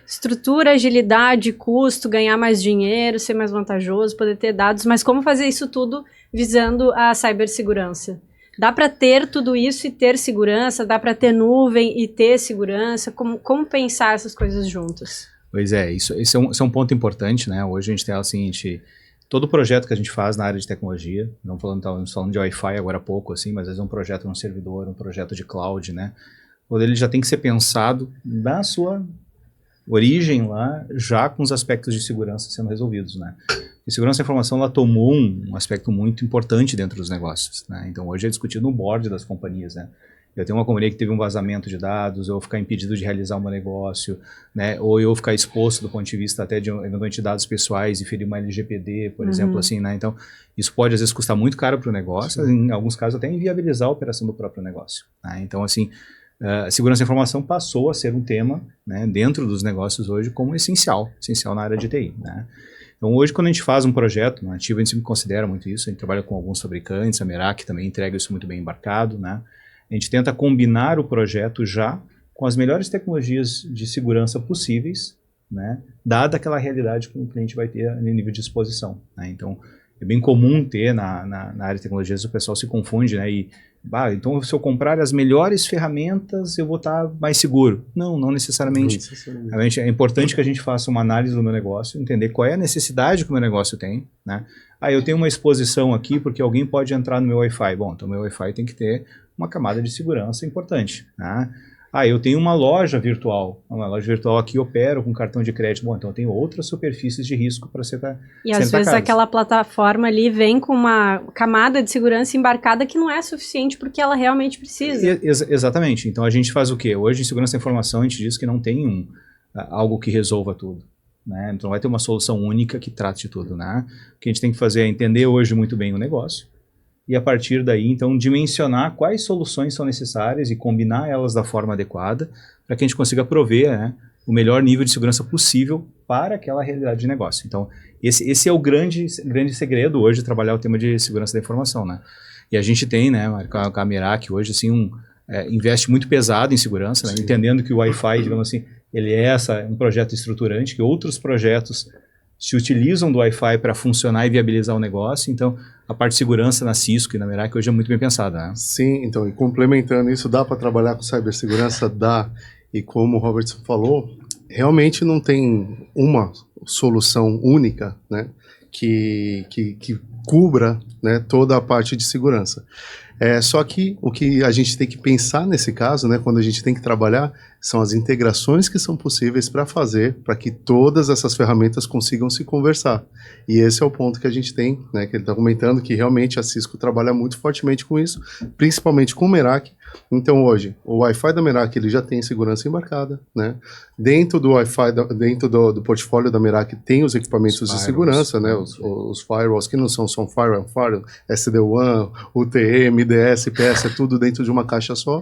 estrutura, agilidade, custo, ganhar mais dinheiro, ser mais vantajoso, poder ter dados, mas como fazer isso tudo visando a cibersegurança? Dá para ter tudo isso e ter segurança? Dá para ter nuvem e ter segurança? Como pensar essas coisas juntas? Pois é, esse é um ponto importante, né? Hoje a gente tem o seguinte, todo projeto que a gente faz na área de tecnologia, estávamos falando de Wi-Fi agora há pouco, assim, mas às vezes é um projeto num servidor, um projeto de cloud, né? Ele já tem que ser pensado na sua origem lá, já com os aspectos de segurança sendo resolvidos, né? E segurança da informação, ela tomou um aspecto muito importante dentro dos negócios, né? Então, hoje é discutido no board das companhias, né? Eu tenho uma companhia que teve um vazamento de dados, ou ficar impedido de realizar um negócio, né? Ou eu ficar exposto do ponto de vista até de eventualmente dados pessoais e ferir uma LGPD, por exemplo, assim, né? Então, isso pode às vezes custar muito caro para o negócio, em alguns casos até inviabilizar a operação do próprio negócio, né? Então, assim, a segurança da informação passou a ser um tema, né, dentro dos negócios hoje como essencial na área de TI, né? Então, hoje, quando a gente faz um projeto, na Ativa a gente sempre considera muito isso, a gente trabalha com alguns fabricantes, a Meraki também entrega isso muito bem embarcado, né? A gente tenta combinar o projeto já com as melhores tecnologias de segurança possíveis, né, dada aquela realidade que o cliente vai ter no nível de exposição, né? Então, é bem comum ter na área de tecnologias, o pessoal se confunde, né, então se eu comprar as melhores ferramentas eu vou estar mais seguro. Não necessariamente. É importante que a gente faça uma análise do meu negócio, entender qual é a necessidade que o meu negócio tem, né? Eu tenho uma exposição aqui porque alguém pode entrar no meu Wi-Fi. Bom, então meu Wi-Fi tem que ter uma camada de segurança importante, né? Eu tenho uma loja virtual. Uma loja virtual aqui opera com cartão de crédito. Bom, então eu tenho outras superfícies de risco para ser atacado. E às vezes aquela plataforma ali vem com uma camada de segurança embarcada que não é suficiente porque ela realmente precisa. Exatamente. Então a gente faz o quê? Hoje em segurança da informação a gente diz que não tem algo que resolva tudo, né? Então não vai ter uma solução única que trate de tudo, né? O que a gente tem que fazer é entender hoje muito bem o negócio, e a partir daí, então, dimensionar quais soluções são necessárias e combinar elas da forma adequada para que a gente consiga prover, né, o melhor nível de segurança possível para aquela realidade de negócio. Então, esse é o grande segredo hoje de trabalhar o tema de segurança da informação, né? E a gente tem, né, a Meraki hoje, assim, investe muito pesado em segurança, né, entendendo que o Wi-Fi, digamos assim, ele é um projeto estruturante, que outros projetos se utilizam do Wi-Fi para funcionar e viabilizar o negócio. Então, a parte de segurança na Cisco e na Meraki hoje é muito bem pensada, né? Sim, então, e complementando isso, dá para trabalhar com cibersegurança? Dá. E como o Robertson falou, realmente não tem uma solução única, né, que cubra, né, toda a parte de segurança. Só que o que a gente tem que pensar nesse caso, né, quando a gente tem que trabalhar, são as integrações que são possíveis para fazer, para que todas essas ferramentas consigam se conversar. E esse é o ponto que a gente tem, né, que ele está comentando, que realmente a Cisco trabalha muito fortemente com isso, principalmente com o Meraki. Então hoje, o Wi-Fi da Meraki ele já tem segurança embarcada, né? Dentro do Wi-Fi, dentro do portfólio da Meraki tem os equipamentos de segurança, né? Os firewalls que não são firewall, SD-WAN, UTM, MDS, IPS, é tudo dentro de uma caixa só.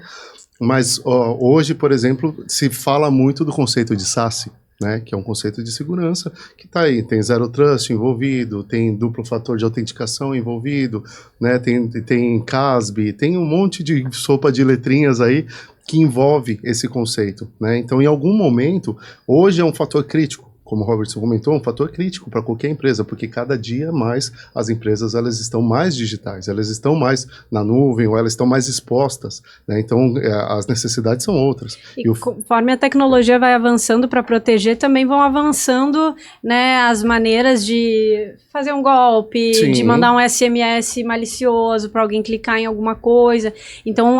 Mas hoje, por exemplo, se fala muito do conceito de SASE, né, que é um conceito de segurança que está aí, tem Zero Trust envolvido, tem duplo fator de autenticação envolvido, né, tem CASB, tem um monte de sopa de letrinhas aí que envolve esse conceito, né? Então, em algum momento, hoje é um fator crítico, como o Robertson comentou, um fator crítico para qualquer empresa, porque cada dia mais as empresas elas estão mais digitais, elas estão mais na nuvem, ou elas estão mais expostas, né? Então as necessidades são outras. E conforme a tecnologia vai avançando para proteger, também vão avançando, né, as maneiras de fazer um golpe, sim, de mandar um SMS malicioso para alguém clicar em alguma coisa. Então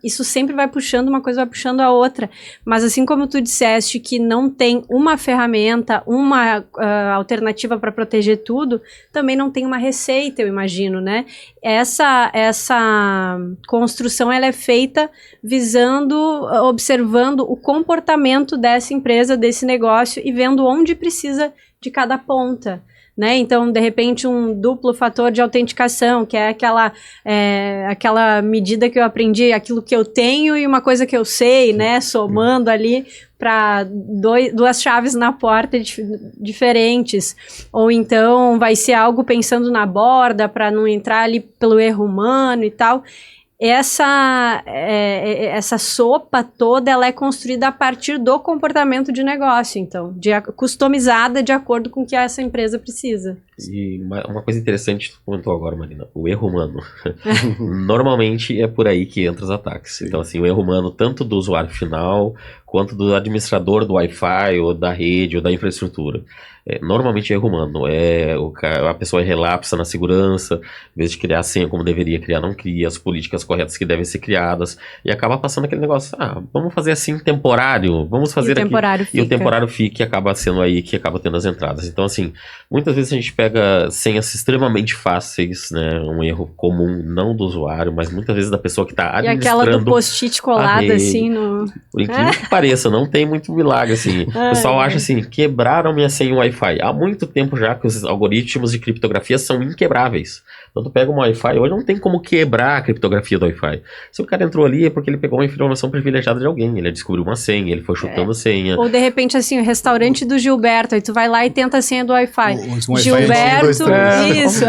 isso sempre vai puxando, uma coisa vai puxando a outra. Mas assim como tu disseste que não tem uma ferramenta, uma alternativa para proteger tudo, também não tem uma receita, eu imagino, né? Essa construção ela é feita visando, observando o comportamento dessa empresa, desse negócio e vendo onde precisa de cada ponta, né? Então, de repente, um duplo fator de autenticação, que é aquela medida que eu aprendi, aquilo que eu tenho e uma coisa que eu sei, né? Somando ali para duas chaves na porta diferentes. Ou então vai ser algo pensando na borda para não entrar ali pelo erro humano e tal. essa sopa toda, ela é construída a partir do comportamento de negócio, então, customizada de acordo com o que essa empresa precisa. E uma coisa interessante que tu comentou agora, Marina, o erro humano. Normalmente é por aí que entram os ataques. Então, assim, o erro humano, tanto do usuário final, quanto do administrador do Wi-Fi, ou da rede, ou da infraestrutura. Normalmente é erro humano. A pessoa relapsa na segurança, em vez de criar a senha como deveria criar, não cria as políticas corretas que devem ser criadas, e acaba passando aquele negócio, vamos fazer assim temporário, vamos fazer aqui. E o temporário fica e acaba sendo aí que acaba tendo as entradas. Então, assim, muitas vezes a gente pega senhas extremamente fáceis, né, um erro comum, não do usuário, mas muitas vezes da pessoa que está administrando. E aquela do post-it colada, assim, no... Por incrível que pareça, não tem muito milagre, assim. O pessoal acha assim, quebraram minha senha Wi-Fi. Há muito tempo já que os algoritmos de criptografia são inquebráveis. Então tu pega um Wi-Fi, hoje não tem como quebrar a criptografia do Wi-Fi. Se o cara entrou ali é porque ele pegou uma informação privilegiada de alguém, ele descobriu uma senha, ele foi chutando a senha. Ou de repente assim, o restaurante do Gilberto, aí tu vai lá e tenta a senha do Wi-Fi. Gilberto, isso,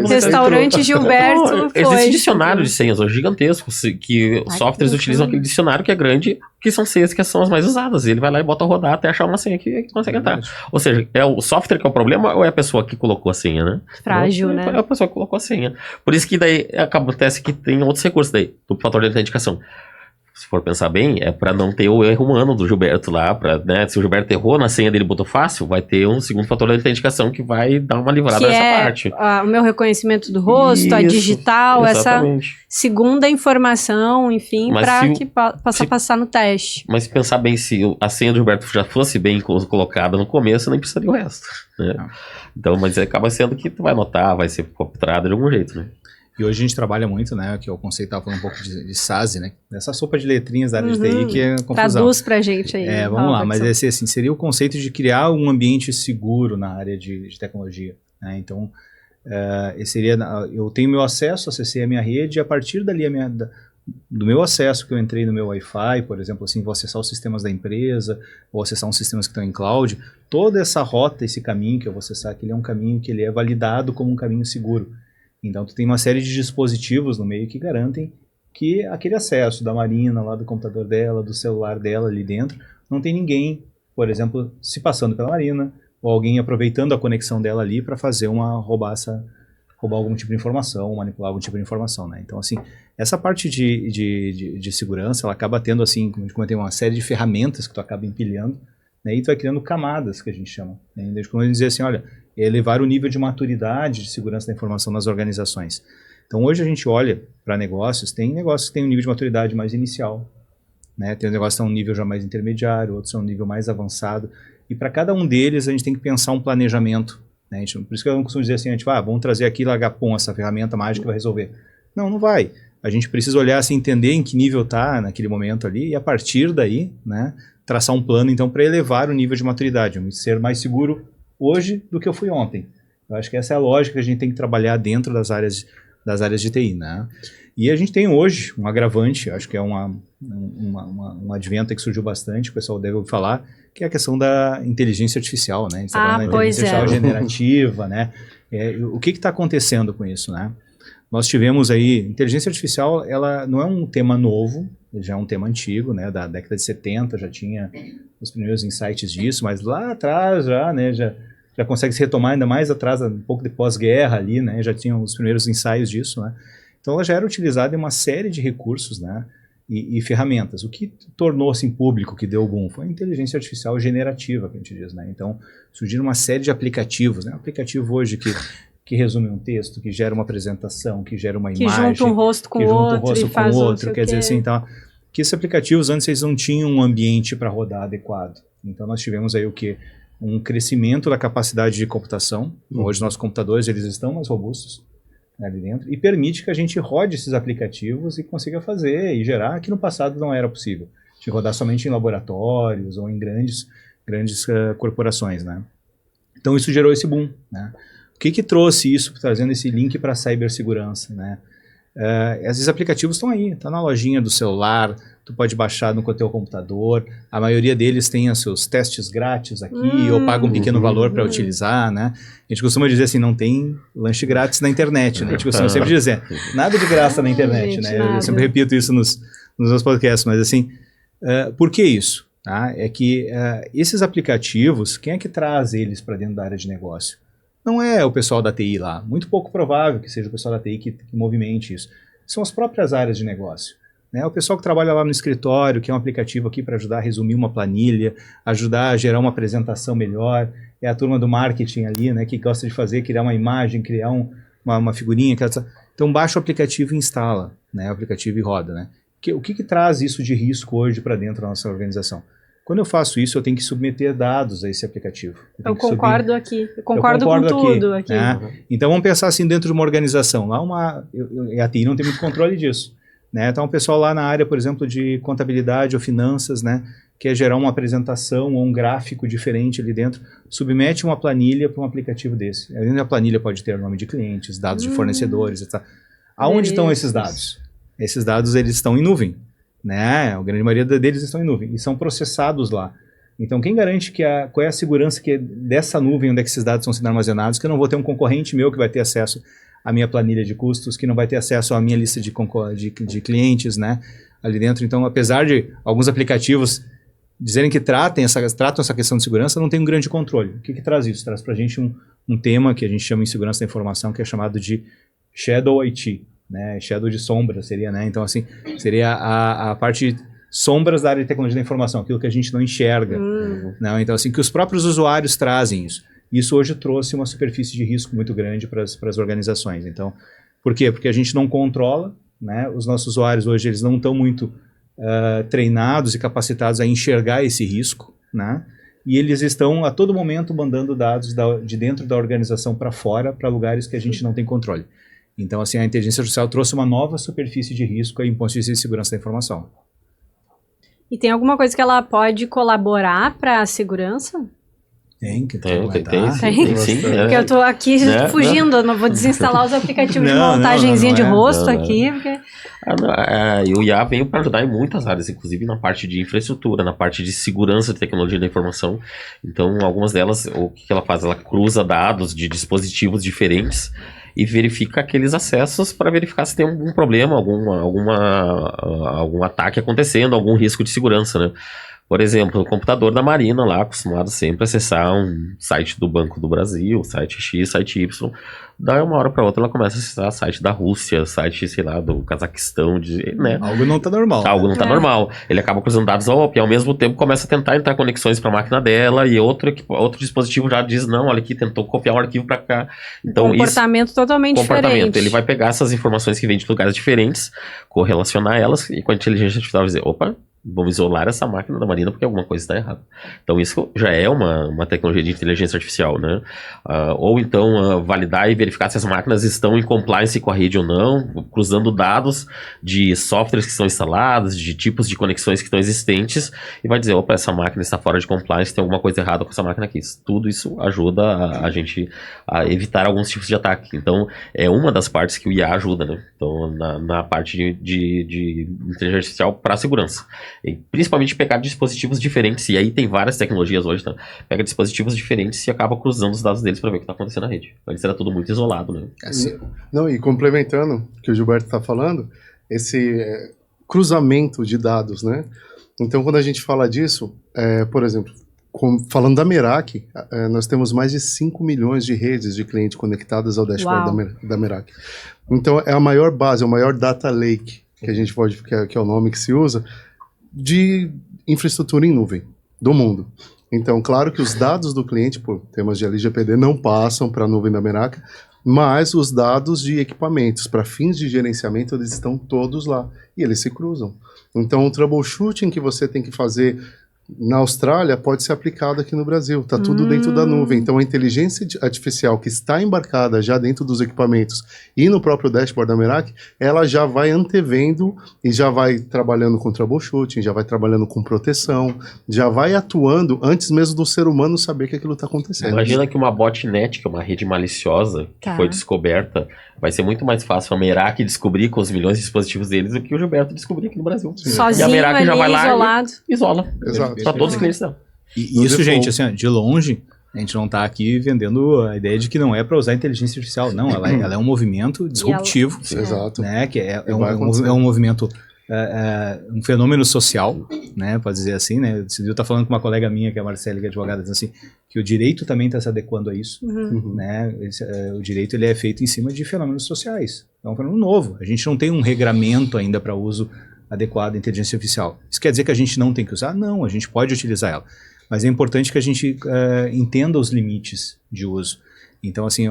restaurante Gilberto. Existem dicionários de senhas hoje gigantescos, que softwares utilizam aquele dicionário que é grande, que são senhas que são as mais usadas. E ele vai lá e bota a rodar até achar uma senha que consegue entrar. Ou seja, é o software que é o problema ou é a pessoa que colocou a senha, né? Frágil, né? É a pessoa que colocou a senha. Por isso que daí acontece que tem outros recursos daí, do fator de autenticação. Se for pensar bem, é para não ter o erro humano do Gilberto lá, né? Se o Gilberto errou na senha dele e botou fácil, vai ter um segundo fator de autenticação que vai dar uma livrada nessa parte. O meu reconhecimento do rosto, a digital, exatamente. Essa segunda informação, enfim, para que possa passar no teste. Mas se pensar bem, se a senha do Gilberto já fosse bem colocada no começo, nem precisaria o resto, né? Então, mas acaba sendo que tu vai notar, vai ser copiado de algum jeito, né? E hoje a gente trabalha muito, né, que é o conceito, estava falando um pouco de SASE, né, essa sopa de letrinhas da área de TI que é confusão. Traduz pra gente aí. Vamos lá, mas assim, seria o conceito de criar um ambiente seguro na área de tecnologia, né, então, eu tenho meu acesso, acessei a minha rede, e a partir dali, do meu acesso que eu entrei no meu Wi-Fi, por exemplo, assim, vou acessar os sistemas da empresa, vou acessar uns sistemas que estão em cloud, toda essa rota, esse caminho que eu vou acessar, que ele é um caminho que ele é validado como um caminho seguro. Então, tu tem uma série de dispositivos no meio que garantem que aquele acesso da Marina, lá do computador dela, do celular dela ali dentro, não tem ninguém, por exemplo, se passando pela Marina, ou alguém aproveitando a conexão dela ali para fazer roubar algum tipo de informação, manipular algum tipo de informação, né? Então, assim, essa parte de segurança, ela acaba tendo, assim, como a gente comentei, uma série de ferramentas que tu acaba empilhando, né? E tu vai criando camadas, que a gente chama, né? Como eu dizer assim, olha, elevar o nível de maturidade de segurança da informação nas organizações. Então, hoje a gente olha para negócios, tem negócios que têm um nível de maturidade mais inicial, né? Tem negócios que estão um nível já mais intermediário, outros são um nível mais avançado, e para cada um deles a gente tem que pensar um planejamento, né? Por isso que eu não costumo dizer assim, vamos trazer aqui Lagapom, essa ferramenta mágica que vai resolver. Não vai. A gente precisa olhar, assim, entender em que nível está naquele momento ali, e a partir daí, né, traçar um plano, então, para elevar o nível de maturidade, ser mais seguro hoje do que eu fui ontem. Eu acho que essa é a lógica que a gente tem que trabalhar dentro das áreas de TI, né? E a gente tem hoje um agravante, acho que é um advento que surgiu bastante, o pessoal deve ouvir falar, que é a questão da inteligência artificial, né? A gente está falando da inteligência artificial generativa, né? O que está acontecendo com isso, né? Nós tivemos aí, inteligência artificial, ela não é um tema novo, já é um tema antigo, né? Da década de 70 já tinha os primeiros insights disso, mas lá atrás já, né? Já consegue se retomar ainda mais atrás, um pouco de pós-guerra ali, né? Já tinham os primeiros ensaios disso, né? Então ela já era utilizada em uma série de recursos, né? E ferramentas. O que tornou assim público, que deu boom, foi a inteligência artificial generativa, que a gente diz, né? Então surgiram uma série de aplicativos, né? Um aplicativo hoje que resume um texto, que gera uma apresentação, que gera uma imagem, que junta um rosto com o outro, quer dizer assim, então, que esses aplicativos antes eles não tinham um ambiente para rodar adequado. Então nós tivemos aí o quê? Um crescimento da capacidade de computação. Hoje nossos computadores eles estão mais robustos, né, ali dentro, e permite que a gente rode esses aplicativos e consiga fazer e gerar, que no passado não era possível. Tinha que rodar somente em laboratórios ou em grandes corporações, né? Então isso gerou esse boom, né? O que trouxe isso, trazendo esse link para a cibersegurança, né? esses aplicativos estão aí, tá na lojinha do celular, tu pode baixar no teu computador, a maioria deles tem os seus testes grátis aqui, ou paga um pequeno valor para utilizar, né? A gente costuma dizer assim, não tem lanche grátis na internet, né? A gente costuma sempre dizer, nada de graça na internet, gente, né? nada. Eu sempre repito isso nos meus podcasts, mas assim, por que isso? Tá? É que esses aplicativos, quem é que traz eles para dentro da área de negócio? Não é o pessoal da TI lá, muito pouco provável que seja o pessoal da TI que movimente isso. São as próprias áreas de negócio. Né? O pessoal que trabalha lá no escritório, que é um aplicativo aqui para ajudar a resumir uma planilha, ajudar a gerar uma apresentação melhor, é a turma do marketing ali, né, que gosta de criar uma imagem, criar uma figurinha. Então baixa o aplicativo e instala, né, o aplicativo e roda. Né? O que traz isso de risco hoje para dentro da nossa organização? Quando eu faço isso, eu tenho que submeter dados a esse aplicativo. Eu concordo aqui. Eu concordo com tudo aqui. Né? Então vamos pensar assim dentro de uma organização. Lá a TI não tem muito controle disso. Né? Então o pessoal lá na área, por exemplo, de contabilidade ou finanças, né, quer gerar uma apresentação ou um gráfico diferente ali dentro, submete uma planilha para um aplicativo desse. A planilha pode ter nome de clientes, dados de fornecedores, etc. Aonde estão esses dados? Esses dados eles estão em nuvem. Né? A grande maioria deles estão em nuvem e são processados lá. Então, quem garante qual é a segurança dessa nuvem onde é que esses dados estão sendo armazenados, que eu não vou ter um concorrente meu que vai ter acesso à minha planilha de custos, que não vai ter acesso à minha lista de clientes, né, ali dentro. Então, apesar de alguns aplicativos dizerem que tratam essa questão de segurança, não tem um grande controle. O que traz isso? Traz para a gente um tema que a gente chama em segurança da informação, que é chamado de Shadow IT. Né, shadow de sombra seria, né? Então, assim, seria a parte sombras da área de tecnologia da informação, aquilo que a gente não enxerga. Né? Então, assim, que os próprios usuários trazem isso. Isso hoje trouxe uma superfície de risco muito grande para as organizações. Então, por quê? Porque a gente não controla, né? Os nossos usuários hoje eles não estão muito treinados e capacitados a enxergar esse risco, né? E eles estão a todo momento mandando dados de dentro da organização para fora, para lugares que a gente não tem controle. Então, assim, a inteligência artificial trouxe uma nova superfície de risco em pontos de segurança da informação. E tem alguma coisa que ela pode colaborar para a segurança? TemSim. Porque eu tô aqui fugindo, eu não vou desinstalar os aplicativos de montagenzinha de rosto aqui. Porque... E o IA veio para ajudar em muitas áreas, inclusive na parte de infraestrutura, na parte de segurança de tecnologia da informação. Então, algumas delas, o que ela faz? Ela cruza dados de dispositivos diferentes e verifica aqueles acessos para verificar se tem algum problema, algum ataque acontecendo, algum risco de segurança, né? Por exemplo, o computador da Marina lá, acostumado sempre a acessar um site do Banco do Brasil, site X, site Y. Daí uma hora para outra ela começa a acessar site da Rússia, site, sei lá, do Cazaquistão, né? Algo não tá normal. Algo não tá normal. Ele acaba cruzando dados e ao mesmo tempo começa a tentar entrar conexões para a máquina dela e outro dispositivo já diz, não, olha aqui, tentou copiar um arquivo para cá. Então, comportamento totalmente diferente. Ele vai pegar essas informações que vêm de lugares diferentes, correlacionar elas e com a inteligência artificial dizer, opa, vamos isolar essa máquina da Marina porque alguma coisa está errada. Então isso já é uma tecnologia de inteligência artificial, né? Ou então validar e verificar se as máquinas estão em compliance com a rede ou não, cruzando dados de softwares que são instalados, de tipos de conexões que estão existentes, e vai dizer, opa, essa máquina está fora de compliance, tem alguma coisa errada com essa máquina aqui. Tudo isso ajuda a gente a evitar alguns tipos de ataque. Então é uma das partes que o IA ajuda, né? Então na parte de inteligência artificial para a segurança. E principalmente pegar dispositivos diferentes, e aí tem várias tecnologias hoje, tá? Pega dispositivos diferentes e acaba cruzando os dados deles para ver o que está acontecendo na rede. Antes era tudo muito isolado, né? Assim. Não, e complementando o que o Gilberto está falando, esse cruzamento de dados, né? Então, quando a gente fala disso, por exemplo, falando da Merak, nós temos mais de 5 milhões de redes de clientes conectadas ao dashboard da Merak. Então, é a maior base, é o maior data lake que a gente pode, que é o nome que se usa, de infraestrutura em nuvem do mundo. Então, claro que os dados do cliente, por temas de LGPD, não passam para a nuvem da Merak, mas os dados de equipamentos para fins de gerenciamento, eles estão todos lá e eles se cruzam. Então, o troubleshooting que você tem que fazer na Austrália pode ser aplicado aqui no Brasil, está tudo dentro da nuvem. Então a inteligência artificial que está embarcada já dentro dos equipamentos e no próprio dashboard da Merak, ela já vai antevendo e já vai trabalhando com troubleshooting, já vai trabalhando com proteção, já vai atuando antes mesmo do ser humano saber que aquilo está acontecendo. Imagina que uma botnet, que é uma rede maliciosa, que foi descoberta, vai ser muito mais fácil a Merak descobrir com os milhões de dispositivos deles do que o Gilberto descobrir aqui no Brasil. Sozinho, e a Merak já vai lá isolado. E isola. Exato. Para todos os clientes dela. E isso, gente, assim, de longe, a gente não está aqui vendendo a ideia de que não é para usar inteligência artificial. Não, ela é um movimento disruptivo. Exato. Né, que é um movimento, um fenômeno social, né, pode dizer assim, né? Eu estar falando com uma colega minha, que é a Marcela, que é advogada, dizendo assim, que o direito também está se adequando a isso. Né? O direito ele é feito em cima de fenômenos sociais. É um fenômeno novo. A gente não tem um regramento ainda para uso adequado da inteligência artificial. Isso quer dizer que a gente não tem que usar? Não, a gente pode utilizar ela. Mas é importante que a gente entenda os limites de uso. Então, assim,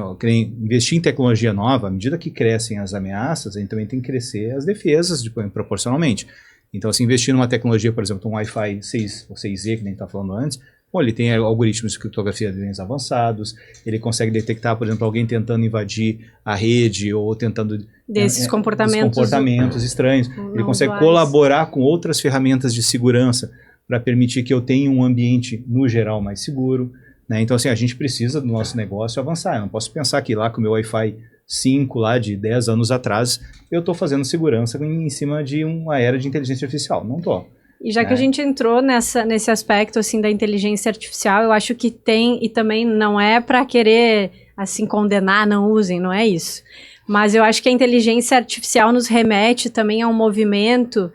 investir em tecnologia nova, à medida que crescem as ameaças, a gente também tem que crescer as defesas proporcionalmente. Então, assim, investir numa tecnologia, por exemplo, um Wi-Fi 6 ou 6E, que nem a gente estava falando antes, bom, ele tem algoritmos de criptografia bem avançados, ele consegue detectar, por exemplo, alguém tentando invadir a rede ou tentando... Desses comportamentos estranhos. Ele consegue colaborar com outras ferramentas de segurança para permitir que eu tenha um ambiente, no geral, mais seguro. Né? Então, assim, a gente precisa do nosso negócio avançar. Eu não posso pensar que lá com o meu Wi-Fi 5, lá de 10 anos atrás, eu estou fazendo segurança em cima de uma era de inteligência artificial. Não estou. E já que a gente entrou nesse aspecto assim da inteligência artificial, eu acho que tem, e também não é para querer assim condenar, não usem, não é isso. Mas eu acho que a inteligência artificial nos remete também a um movimento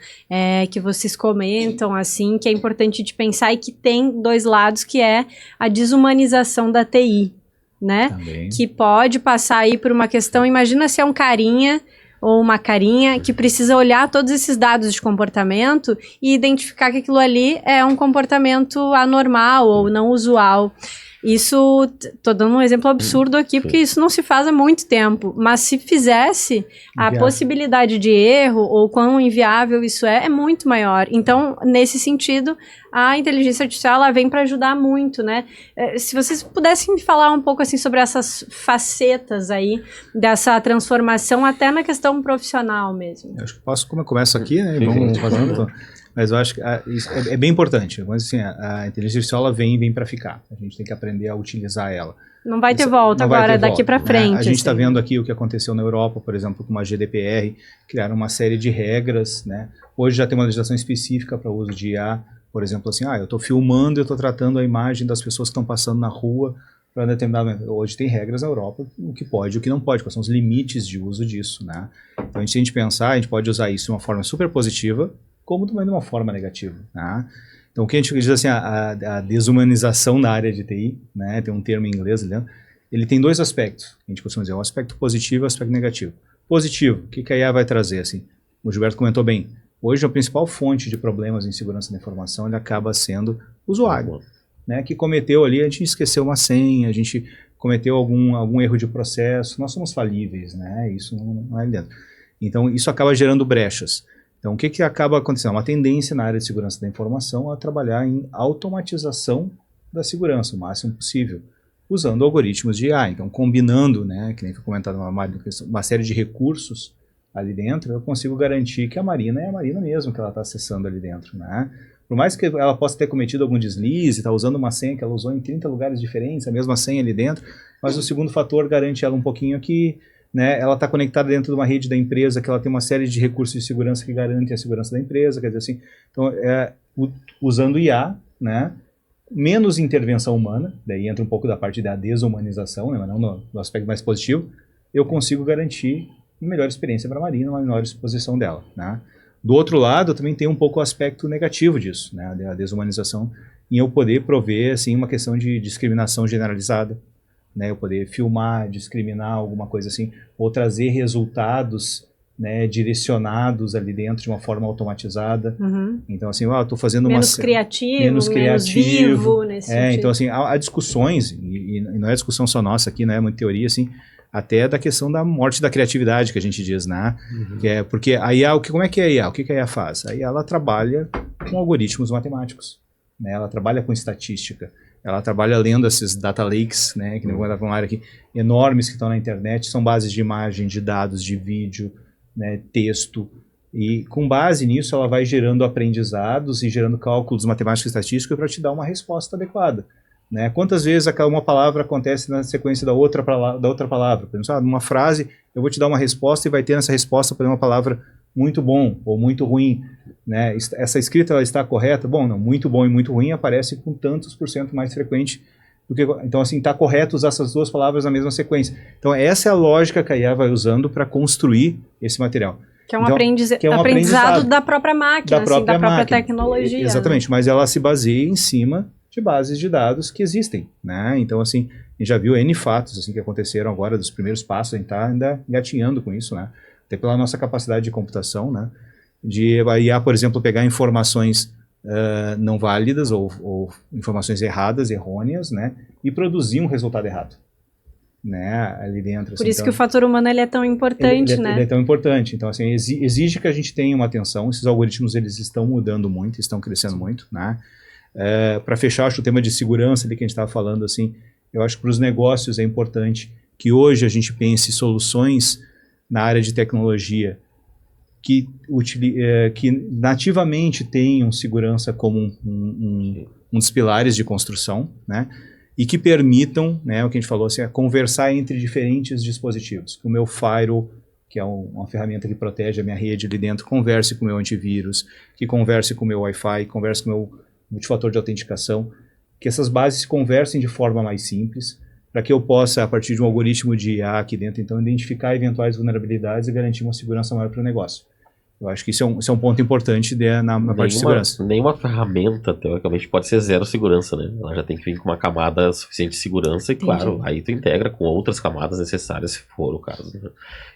que vocês comentam, assim, que é importante de pensar e que tem dois lados, que é a desumanização da TI, né? Também. Que pode passar aí por uma questão, imagina se é um carinha ou uma carinha que precisa olhar todos esses dados de comportamento e identificar que aquilo ali é um comportamento anormal ou não usual. Isso, tô dando um exemplo absurdo aqui, porque isso não se faz há muito tempo, mas se fizesse, a possibilidade de erro, ou quão inviável isso é muito maior. Então, nesse sentido, a inteligência artificial, ela vem para ajudar muito, né? Se vocês pudessem falar um pouco, assim, sobre essas facetas aí, dessa transformação, até na questão profissional mesmo. Eu acho que posso começar aqui, né? Vamos fazendo... Mas eu acho que isso é bem importante. Mas assim, a inteligência artificial ela vem para ficar. A gente tem que aprender a utilizar ela. Não vai ter volta agora, daqui para frente. A gente está vendo aqui o que aconteceu na Europa, por exemplo, com a GDPR, criaram uma série de regras, né? Hoje já tem uma legislação específica para o uso de IA, por exemplo, assim, eu estou filmando, eu estou tratando a imagem das pessoas que estão passando na rua para determinado... Hoje tem regras na Europa, o que pode e o que não pode, quais são os limites de uso disso, né? Então, se a gente pensar, a gente pode usar isso de uma forma super positiva, como também de uma forma negativa. Né? Então, o que a gente diz assim, a desumanização da área de TI, né, tem um termo em inglês, ele tem dois aspectos, a gente costuma dizer, um aspecto positivo e um aspecto negativo. Positivo, o que a IA vai trazer? Assim? O Gilberto comentou bem, hoje a principal fonte de problemas em segurança da informação, ele acaba sendo o usuário, né, que cometeu ali, a gente esqueceu uma senha, a gente cometeu algum erro de processo, nós somos falíveis, né, isso não é dentro. Então, isso acaba gerando brechas. Então, o que acaba acontecendo? Uma tendência na área de segurança da informação a trabalhar em automatização da segurança, o máximo possível, usando algoritmos de IA. Então, combinando, né, que nem foi comentado uma série de recursos ali dentro, eu consigo garantir que a Marina é a Marina mesmo que ela está acessando ali dentro. Né? Por mais que ela possa ter cometido algum deslize, está usando uma senha que ela usou em 30 lugares diferentes, a mesma senha ali dentro, mas o segundo fator garante ela um pouquinho aqui, né, ela está conectada dentro de uma rede da empresa, que ela tem uma série de recursos de segurança que garantem a segurança da empresa, quer dizer assim, então, usando IA, né, menos intervenção humana, daí entra um pouco da parte da desumanização, né, mas não no aspecto mais positivo, eu consigo garantir uma melhor experiência para a Marina, uma menor exposição dela. Né. Do outro lado, também tem um pouco o aspecto negativo disso, né, a desumanização, em eu poder prover assim, uma questão de discriminação generalizada, né, eu poder filmar, discriminar, alguma coisa assim, ou trazer resultados, né, direcionados ali dentro de uma forma automatizada. Então, assim, eu estou fazendo menos vivo nesse sentido. Então, assim, há discussões, e não é discussão só nossa aqui, né, é muita teoria, assim, até da questão da morte da criatividade, que a gente diz, né? Que é, porque a IA, como é que é a IA? O que a IA faz? A IA, ela trabalha com algoritmos matemáticos. né? Ela trabalha com estatística, ela trabalha lendo esses data lakes, né? Que nem vou falar aqui, enormes que estão na internet, são bases de imagem, de dados, de vídeo, né? Texto, e com base nisso ela vai gerando aprendizados e gerando cálculos matemáticos e estatísticos para te dar uma resposta adequada. Né? Quantas vezes uma palavra acontece na sequência da outra palavra? Por exemplo, numa frase, eu vou te dar uma resposta e vai ter nessa resposta, por exemplo, uma palavra muito bom ou muito ruim. Né? Essa escrita ela está correta? Bom, não, muito bom e muito ruim aparece com tantos % mais frequente. Então, assim, está correto usar essas duas palavras na mesma sequência. Então, essa é a lógica que a IA vai usando para construir esse material. Que é um, aprendizado da própria máquina, da própria tecnologia. Exatamente, mas ela se baseia em cima de bases de dados que existem, né? Então, assim, a gente já viu N fatos assim, que aconteceram agora, dos primeiros passos, a gente está ainda engatinhando com isso, né? Até pela nossa capacidade de computação, né? De a IA, por exemplo, pegar informações não válidas ou informações erradas, errôneas, né? E produzir um resultado errado. Né, ali dentro. Por isso que o fator humano ele é tão importante, né? Ele é tão importante. Então, assim, exige que a gente tenha uma atenção. Esses algoritmos, eles estão mudando muito, estão crescendo muito, né? Para fechar, acho o tema de segurança ali que a gente estava falando, assim, eu acho que para os negócios é importante que hoje a gente pense soluções na área de tecnologia que nativamente tenham segurança como um dos pilares de construção, né? E que permitam, né, o que a gente falou, assim, conversar entre diferentes dispositivos. O meu firewall, que é uma ferramenta que protege a minha rede ali dentro, converse com o meu antivírus, que converse com o meu Wi-Fi, converse com o meu multifator de autenticação, que essas bases se conversem de forma mais simples, para que eu possa, a partir de um algoritmo de IA aqui dentro, então, identificar eventuais vulnerabilidades e garantir uma segurança maior para o negócio. Eu acho que isso é um ponto importante na parte de segurança. Nenhuma ferramenta, teoricamente, pode ser zero segurança, né? Ela já tem que vir com uma camada suficiente de segurança e, claro, aí tu integra com outras camadas necessárias, se for o caso. Né?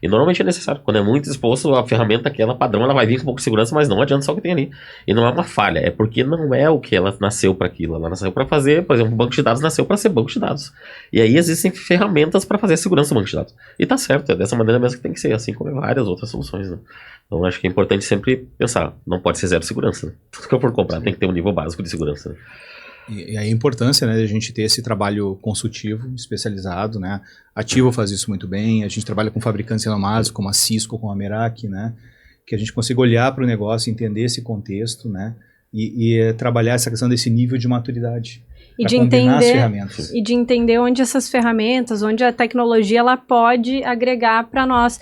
E normalmente é necessário. Quando é muito exposto, a ferramenta aquela padrão, ela vai vir com um pouco de segurança, mas não adianta só o que tem ali. E não é uma falha, é porque não é o que ela nasceu para aquilo. Ela nasceu para fazer, por exemplo, o banco de dados nasceu para ser banco de dados. E aí existem ferramentas para fazer a segurança do banco de dados. E tá certo, é dessa maneira mesmo que tem que ser, assim como várias outras soluções, né? Então acho que é importante sempre pensar, não pode ser zero segurança, né? Tudo que eu for comprar tem que ter um nível básico de segurança, né? E aí a importância, né, de a gente ter esse trabalho consultivo, especializado, né? A Ativo faz isso muito bem, a gente trabalha com fabricantes renomados, como a Cisco, como a Meraki, né? Que a gente consiga olhar para o negócio, entender esse contexto, né? E trabalhar essa questão desse nível de maturidade. E de entender onde essas ferramentas, onde a tecnologia ela pode agregar para nós.